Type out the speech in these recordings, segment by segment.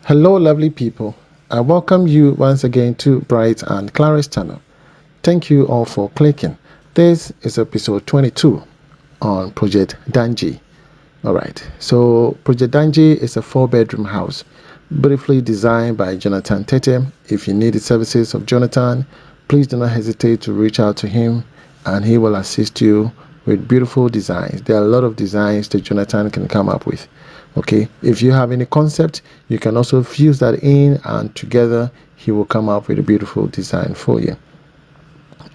Hello, lovely people. I welcome you once again to Bright and Clara's channel. Thank you all for clicking. This is episode 22 on Project Dangee. Alright, so Project Dangee is a 4-bedroom house, beautifully designed by Jonathan Tete. If you need the services of Jonathan, please do not hesitate to reach out to him and he will assist you with beautiful designs. There are a lot of designs that Jonathan can come up with. Okay, if you have any concept, you can also fuse that in and together he will come up with a beautiful design for you.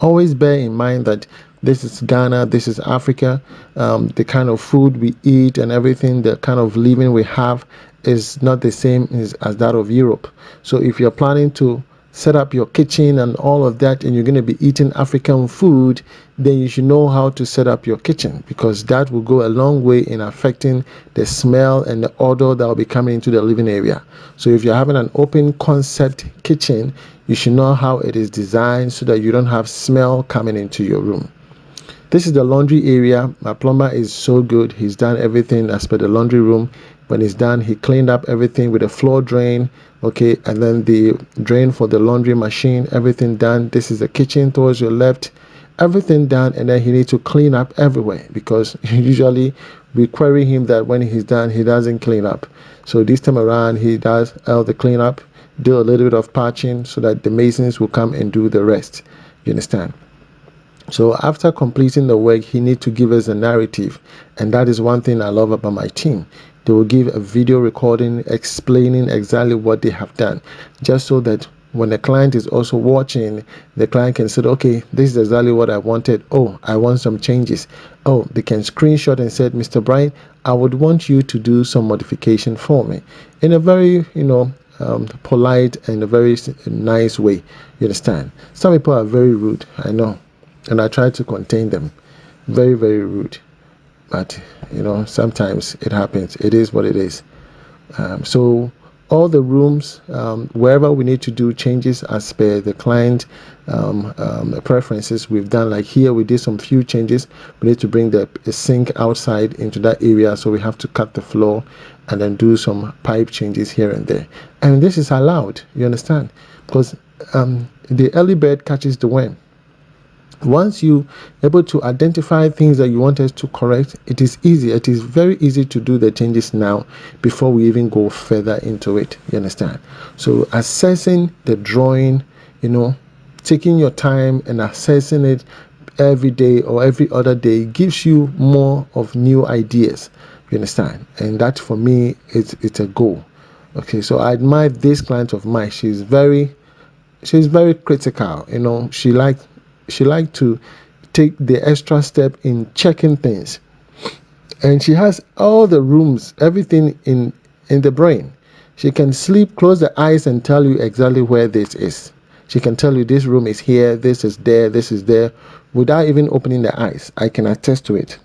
Always bear in mind that this is Ghana, this is Africa. The kind of food we eat and everything, the kind of living we have is not the same as that of Europe. So if you're planning to set up your kitchen and all of that and you're going to be eating African food, then you should know how to set up your kitchen, because that will go a long way in affecting the smell and the odor that will be coming into the living area. So if you're having an open concept kitchen, you should know how it is designed so that you don't have smell coming into your room. This is the laundry area. My plumber is so good. He's done everything as per the laundry room. When he's done, he cleaned up everything with a floor drain, okay, and then the drain for the laundry machine, everything done. This is the kitchen towards your left, everything done, and then he needs to clean up everywhere, because usually we query him that when he's done, he doesn't clean up. So this time around, he does all the cleanup, do a little bit of patching so that the masons will come and do the rest. You understand? So after completing the work, he needs to give us a narrative. And that is one thing I love about my team. They will give a video recording explaining exactly what they have done, just so that when the client is also watching, the client can say, okay, this is exactly what I wanted. Oh, I want some changes. Oh, they can screenshot and say, Mr. Brian, I would want you to do some modification for me in a very, polite and a very nice way. You understand? Some people are very rude, I know, and I try to contain them. Very, very rude. But, sometimes it happens. It is what it is. So all the rooms, wherever we need to do changes as per the client preferences, we've done. Like here, we did some few changes. We need to bring the sink outside into that area, so we have to cut the floor and then do some pipe changes here and there. And this is allowed, you understand? Because the early bird catches the worm. Once you able to identify things that you want us to correct, it is easy. It is very easy to do the changes now before we even go further into it. You understand? So assessing the drawing, taking your time and assessing it every day or every other day gives you more of new ideas. You understand? And that for me, it's a goal. Okay, so I admire this client of mine. She's very critical. She liked to take the extra step in checking things, and she has all the rooms, everything in the brain. She can sleep, close the eyes, and tell you exactly where this is. She can tell you this room is here, this is there, without even opening the eyes. I can attest to it.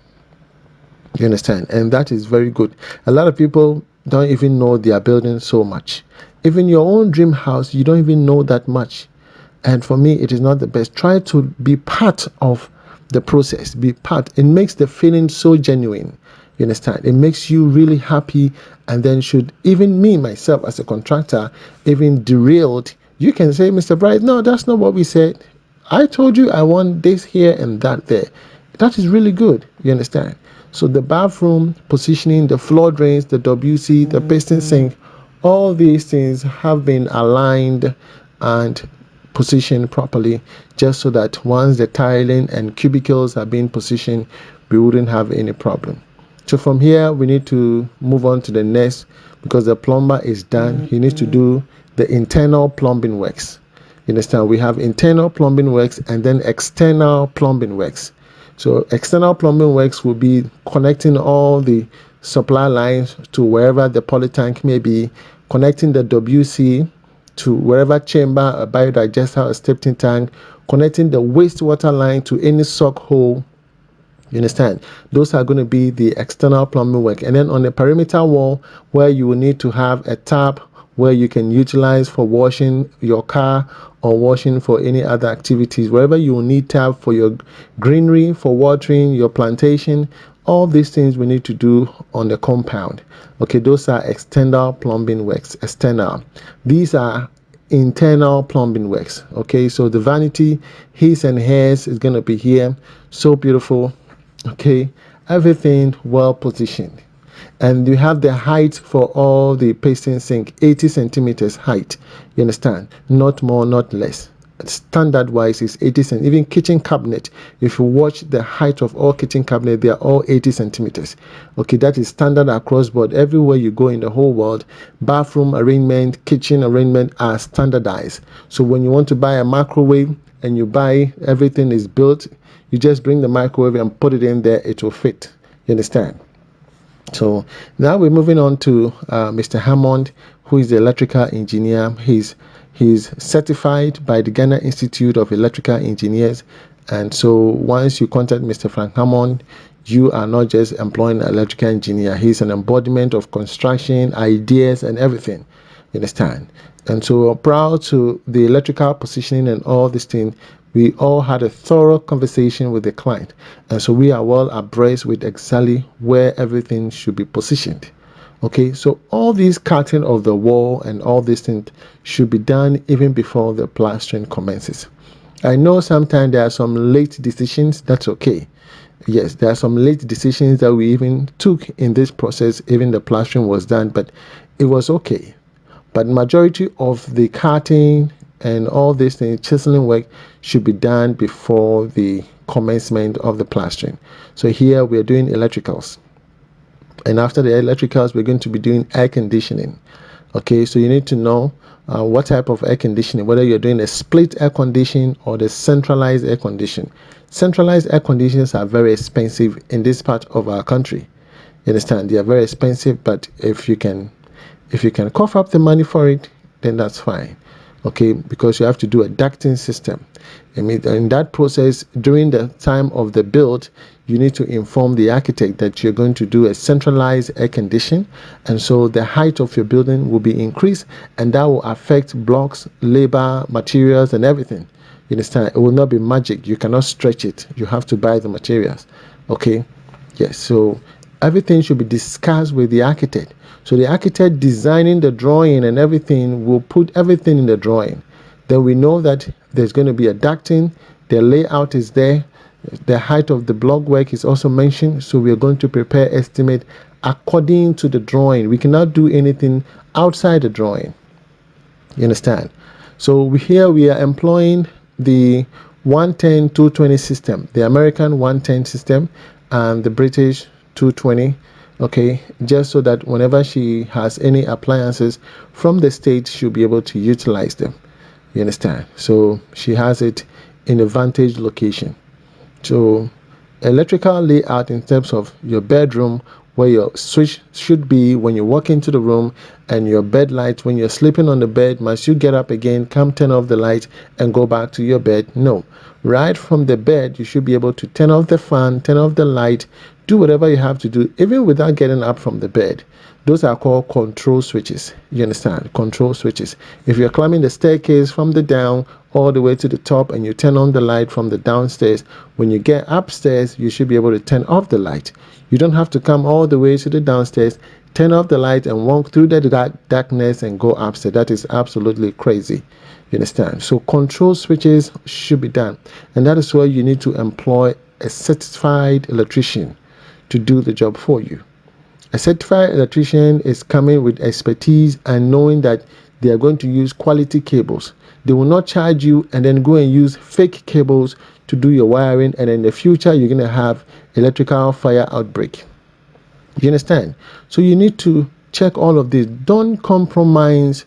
You understand? And that is very good. A lot of people don't even know they are building so much. Even your own dream house, you don't even know that much. And for me, it is not the best. Try to be part of the process. Be part. It makes the feeling so genuine. You understand? It makes you really happy. And then should even me, myself, as a contractor, even derailed, you can say, Mr. Bright, no, that's not what we said. I told you I want this here and that there. That is really good. You understand? So the bathroom positioning, the floor drains, the WC, the piston sink, all these things have been aligned and positioned properly, just so that once the tiling and cubicles are being positioned, we wouldn't have any problem. So from here, we need to move on to the next, because the plumber is done. He needs to do the internal plumbing works. You understand? We have internal plumbing works and then external plumbing works. So external plumbing works will be connecting all the supply lines to wherever the polytank may be, connecting the WC to wherever chamber, a biodigester, a septic tank, connecting the wastewater line to any sock hole. You understand? Those are going to be the external plumbing work. And then on the perimeter wall, where you will need to have a tap where you can utilize for washing your car or washing for any other activities, wherever you will need tap for your greenery, for watering your plantation, All these things we need to do on the compound. Okay, those are external plumbing works. External. These are internal plumbing works. Okay, so the vanity, his and hers is going to be here. So beautiful. Okay, everything well positioned. And you have the height for all the pasting sink, 80 centimeters height. You understand? Not more, not less. Standard wise is 80 centimeters. Even kitchen cabinet, if you watch the height of all kitchen cabinet, they are all 80 centimeters. Okay, that is standard across board. Everywhere you go in the whole world, bathroom arrangement, kitchen arrangement are standardized. So when you want to buy a microwave and you buy everything is built, you just bring the microwave and put it in there, it will fit. You understand? So now we're moving on to Mr. Hammond, who is the electrical engineer. He's certified by the Ghana Institute of Electrical Engineers. And so once you contact Mr. Frank Hammond, you are not just employing an electrical engineer. He's an embodiment of construction, ideas, and everything. You understand? And so prior to the electrical positioning and all these things, we all had a thorough conversation with the client. And so we are well abreast with exactly where everything should be positioned. Okay, so all these cutting of the wall and all these things should be done even before the plastering commences. I know sometimes there are some late decisions. That's okay. Yes, there are some late decisions that we even took in this process. Even the plastering was done, but it was okay. But majority of the cutting and all these things, chiseling work, should be done before the commencement of the plastering. So here we are doing electricals. And after the electricals, we're going to be doing air conditioning. Okay, so you need to know what type of air conditioning, whether you're doing a split air conditioning or the centralized air conditioning. Centralized air conditioners are very expensive in this part of our country. You understand? They are very expensive, but if you can cough up the money for it, then that's fine. Okay, because you have to do a ducting system. I mean, in that process, during the time of the build, you need to inform the architect that you're going to do a centralized air condition, and so the height of your building will be increased, and that will affect blocks, labor, materials, and everything. You understand? It will not be magic. You cannot stretch it. You have to buy the materials. Okay, yes. So everything should be discussed with the architect. So the architect designing the drawing and everything will put everything in the drawing. Then we know that there's going to be a ducting, the layout is there, the height of the block work is also mentioned. So we are going to prepare estimate according to the drawing. We cannot do anything outside the drawing. You understand? So here we are employing the 110-220 system, the American 110 system and the British 220. Okay, just so that whenever she has any appliances from the States, she'll be able to utilize them. You understand? So she has it in a vantage location. So electrical layout in terms of your bedroom, where your switch should be when you walk into the room, and your bed light when you're sleeping on the bed. Must you get up again, come turn off the light and go back to your bed? No. Right from the bed, you should be able to turn off the fan, turn off the light, do whatever you have to do, even without getting up from the bed. Those are called control switches. You understand? Control switches. If you're climbing the staircase from the down all the way to the top and you turn on the light from the downstairs, when you get upstairs, you should be able to turn off the light. You don't have to come all the way to the downstairs, turn off the light and walk through the darkness and go upstairs. That is absolutely crazy. You understand? So control switches should be done. And that is why you need to employ a certified electrician to do the job for you. A certified electrician is coming with expertise and knowing that they are going to use quality cables. They will not charge you and then go and use fake cables to do your wiring, and in the future you're going to have electrical fire outbreak. You understand? So you need to check all of this. Don't compromise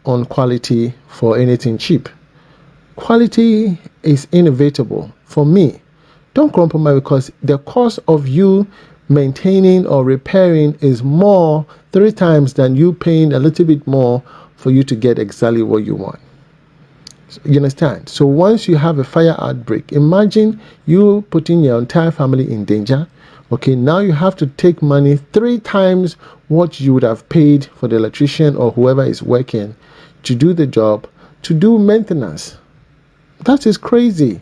on quality for anything cheap. Quality is inevitable for me. Don't compromise, because the cost of you maintaining or repairing is more 3 times than you paying a little bit more for you to get exactly what you want. You understand? So once you have a fire outbreak, imagine you putting your entire family in danger. Okay, now you have to take money 3 times what you would have paid for the electrician or whoever is working to do the job, to do maintenance. That is crazy.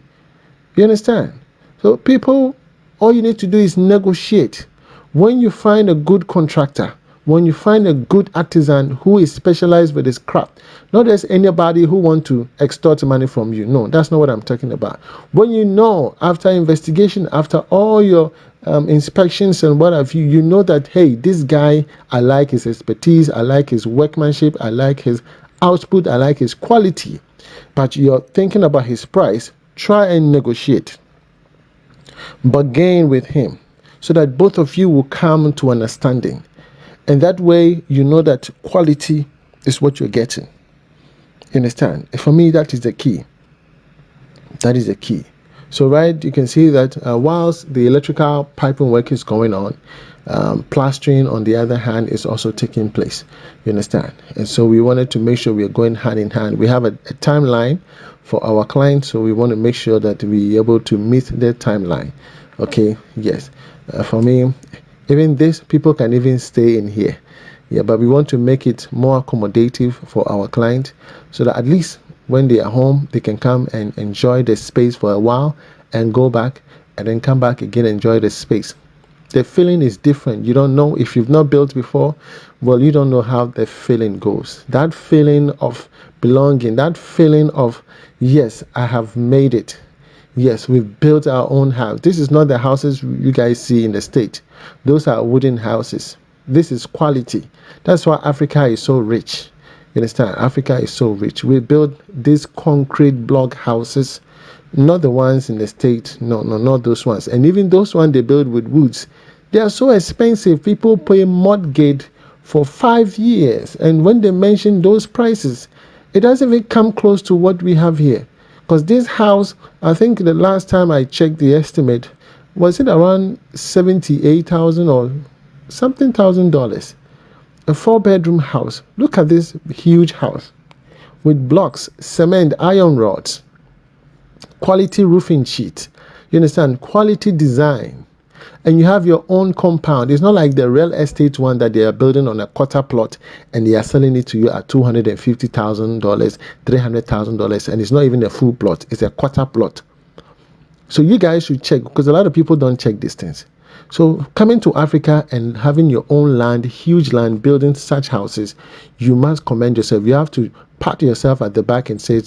You understand? So people All you need to do is negotiate. When you find a good contractor, when you find a good artisan who is specialized with his craft, not just anybody who want to extort money from you. No, that's not what I'm talking about. When you know, after investigation, after all your inspections and what have you, you know that, hey, this guy, I like his expertise, I like his workmanship, I like his output, I like his quality, but you're thinking about his price, try and negotiate, bargain with him, so that both of you will come to understanding. And that way, you know that quality is what you're getting. You understand? For me, that is the key. That is the key. So, right, you can see that whilst the electrical piping work is going on, plastering, on the other hand, is also taking place. You understand? And so we wanted to make sure we are going hand in hand. We have a timeline for our clients, so we want to make sure that we are able to meet their timeline. Okay, yes. For me, even this, people can even stay in here. Yeah, but we want to make it more accommodative for our client, so that at least when they are home, they can come and enjoy the space for a while and go back and then come back again, enjoy the space. The feeling is different. You don't know, if you've not built before, well, you don't know how the feeling goes. That feeling of belonging, that feeling of, yes, I have made it. Yes, we've built our own house. This is not the houses you guys see in the state. Those are wooden houses. This is quality. That's why Africa is so rich. You understand? Africa is so rich. We build these concrete block houses, not the ones in the state. No, not those ones. And even those ones they build with woods, they are so expensive. People pay mortgage for 5 years. And when they mention those prices, it doesn't even come close to what we have here. Because this house, I think the last time I checked the estimate, was it around $78,000 or something $1,000? A 4-bedroom house. Look at this huge house with blocks, cement, iron rods, quality roofing sheet. You understand? Quality design. And you have your own compound. It's not like the real estate one that they are building on a quarter plot and they are selling it to you at $250,000, $300,000, and it's not even a full plot. It's a quarter plot. So you guys should check, because a lot of people don't check these things. So coming to Africa and having your own land, huge land, building such houses, you must commend yourself. You have to pat yourself at the back and say,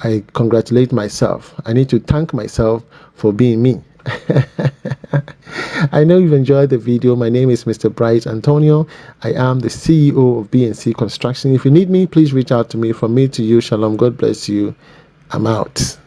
I congratulate myself. I need to thank myself for being me. I know you've enjoyed the video. My name is Mr. Bright Antonio. I am the CEO of B&C Construction. If you need me, please reach out to me. From me to you, shalom. God bless you. I'm out.